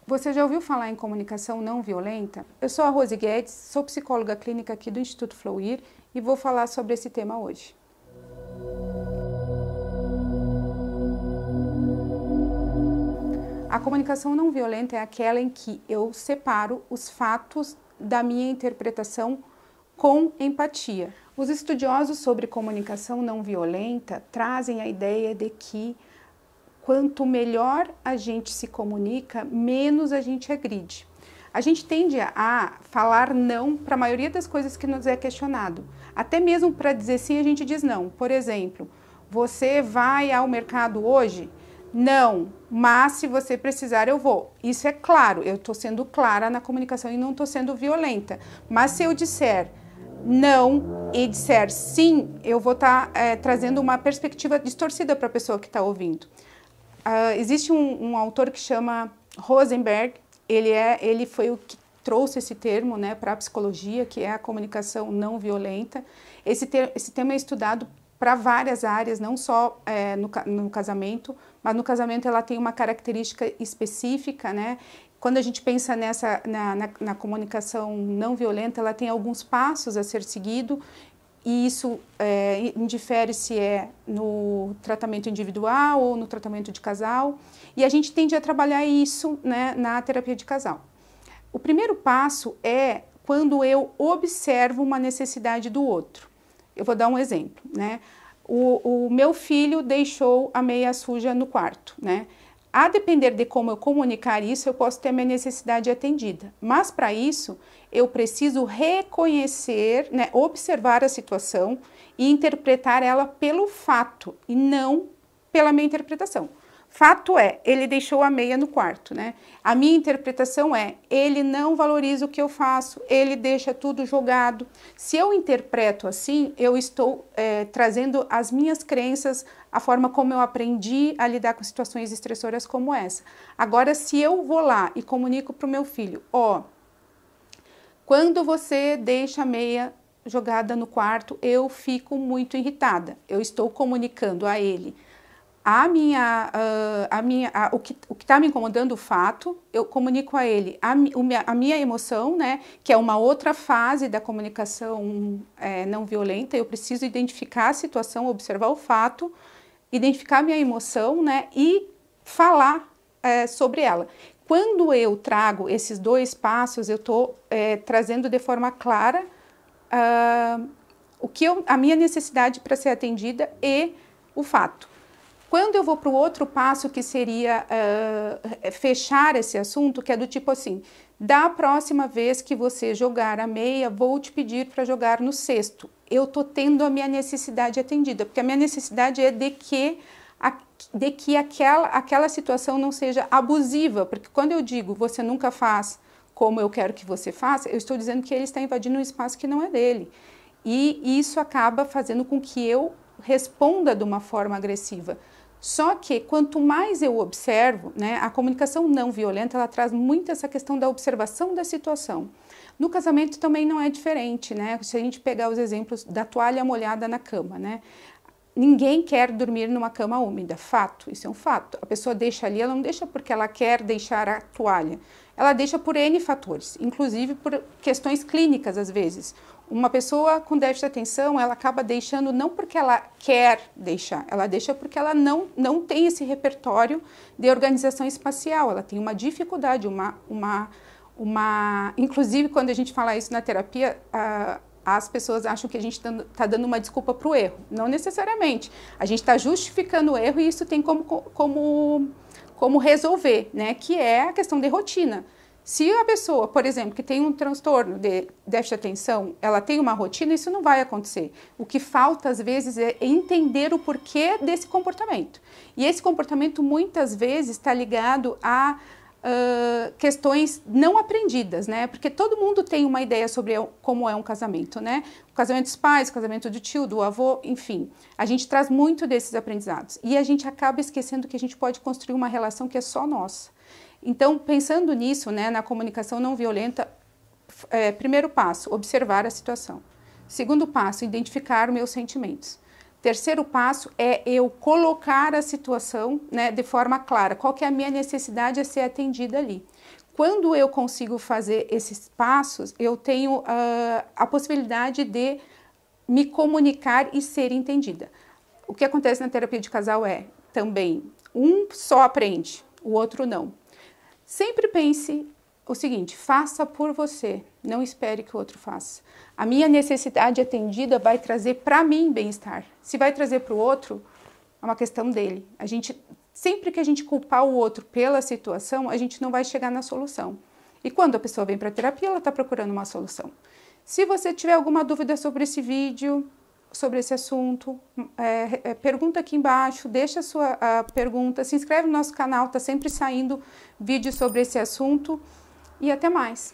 Você já ouviu falar em comunicação não violenta? Eu sou a Rose Guedes, sou psicóloga clínica aqui do Instituto Flouir e vou falar sobre esse tema hoje. A comunicação não violenta é aquela em que eu separo os fatos da minha interpretação com empatia. Os estudiosos sobre comunicação não violenta trazem a ideia de que quanto melhor a gente se comunica, menos a gente agride. A gente tende a falar não para a maioria das coisas que nos é questionado. Até mesmo para dizer sim, a gente diz não. Por exemplo, você vai ao mercado hoje? Não, mas se você precisar eu vou. Isso é claro, eu estou sendo clara na comunicação e não estou sendo violenta. Mas se eu disser não e disser sim, eu vou estar trazendo uma perspectiva distorcida para a pessoa que está ouvindo. Existe um autor que chama Rosenberg, ele foi o que trouxe esse termo, né, para a psicologia, que é a comunicação não violenta. Esse tema é estudado para várias áreas, não só no casamento, mas no casamento ela tem uma característica específica, né? Quando a gente pensa na comunicação não violenta, ela tem alguns passos a ser seguido, e isso indifere se é no tratamento individual ou no tratamento de casal, e a gente tende a trabalhar isso, né, na terapia de casal. O primeiro passo é quando eu observo uma necessidade do outro. Eu vou dar um exemplo, né? O meu filho deixou a meia suja no quarto, né? A depender de como eu comunicar isso, eu posso ter a minha necessidade atendida. Mas para isso, eu preciso reconhecer, né, observar a situação e interpretar ela pelo fato e não pela minha interpretação. Fato é, ele deixou a meia no quarto, né? A minha interpretação é, ele não valoriza o que eu faço, ele deixa tudo jogado. Se eu interpreto assim, eu estou trazendo as minhas crenças, a forma como eu aprendi a lidar com situações estressoras como essa. Agora, se eu vou lá e comunico para o meu filho, quando você deixa a meia jogada no quarto, eu fico muito irritada. Eu estou comunicando a ele o que está me incomodando, o fato, eu comunico a ele a minha emoção, né, que é uma outra fase da comunicação não violenta. Eu preciso identificar a situação, observar o fato, identificar a minha emoção, né, e falar sobre ela. Quando eu trago esses dois passos, eu estou trazendo de forma clara a minha necessidade para ser atendida e o fato. Quando eu vou para o outro passo, que seria fechar esse assunto, que é do tipo assim, da próxima vez que você jogar a meia, vou te pedir para jogar no cesto. Eu estou tendo a minha necessidade atendida, porque a minha necessidade é de que aquela situação não seja abusiva, porque quando eu digo você nunca faz como eu quero que você faça, eu estou dizendo que ele está invadindo um espaço que não é dele. E isso acaba fazendo com que eu responda de uma forma agressiva. Só que quanto mais eu observo, né, a comunicação não violenta, ela traz muito essa questão da observação da situação. No casamento também não é diferente, né? Se a gente pegar os exemplos da toalha molhada na cama, né? Ninguém quer dormir numa cama úmida, fato, isso é um fato. A pessoa deixa ali, ela não deixa porque ela quer deixar a toalha, ela deixa por N fatores, inclusive por questões clínicas às vezes. Uma pessoa com déficit de atenção, ela acaba deixando não porque ela quer deixar, ela deixa porque ela não tem esse repertório de organização espacial, ela tem uma dificuldade, inclusive quando a gente fala isso na terapia, as pessoas acham que a gente está dando uma desculpa para o erro. Não necessariamente. A gente está justificando o erro e isso tem como resolver, né? Que é a questão de rotina. Se a pessoa, por exemplo, que tem um transtorno de déficit de atenção, ela tem uma rotina, isso não vai acontecer. O que falta, às vezes, é entender o porquê desse comportamento. E esse comportamento, muitas vezes, está ligado a questões não aprendidas, né? Porque todo mundo tem uma ideia sobre como é um casamento, né? O casamento dos pais, o casamento do tio, do avô, enfim. A gente traz muito desses aprendizados. E a gente acaba esquecendo que a gente pode construir uma relação que é só nossa. Então, pensando nisso, né, na comunicação não violenta, primeiro passo, observar a situação. Segundo passo, identificar meus sentimentos. Terceiro passo é eu colocar a situação, né, de forma clara, qual que é a minha necessidade a ser atendida ali. Quando eu consigo fazer esses passos, eu tenho a possibilidade de me comunicar e ser entendida. O que acontece na terapia de casal é também, um só aprende, o outro não. Sempre pense o seguinte, faça por você, não espere que o outro faça. A minha necessidade atendida vai trazer para mim bem-estar. Se vai trazer para o outro, é uma questão dele. Sempre que a gente culpar o outro pela situação, a gente não vai chegar na solução. E quando a pessoa vem para a terapia, ela está procurando uma solução. Se você tiver alguma dúvida sobre esse vídeo, sobre esse assunto, pergunta aqui embaixo, deixa a sua pergunta, se inscreve no nosso canal, está sempre saindo vídeos sobre esse assunto e até mais.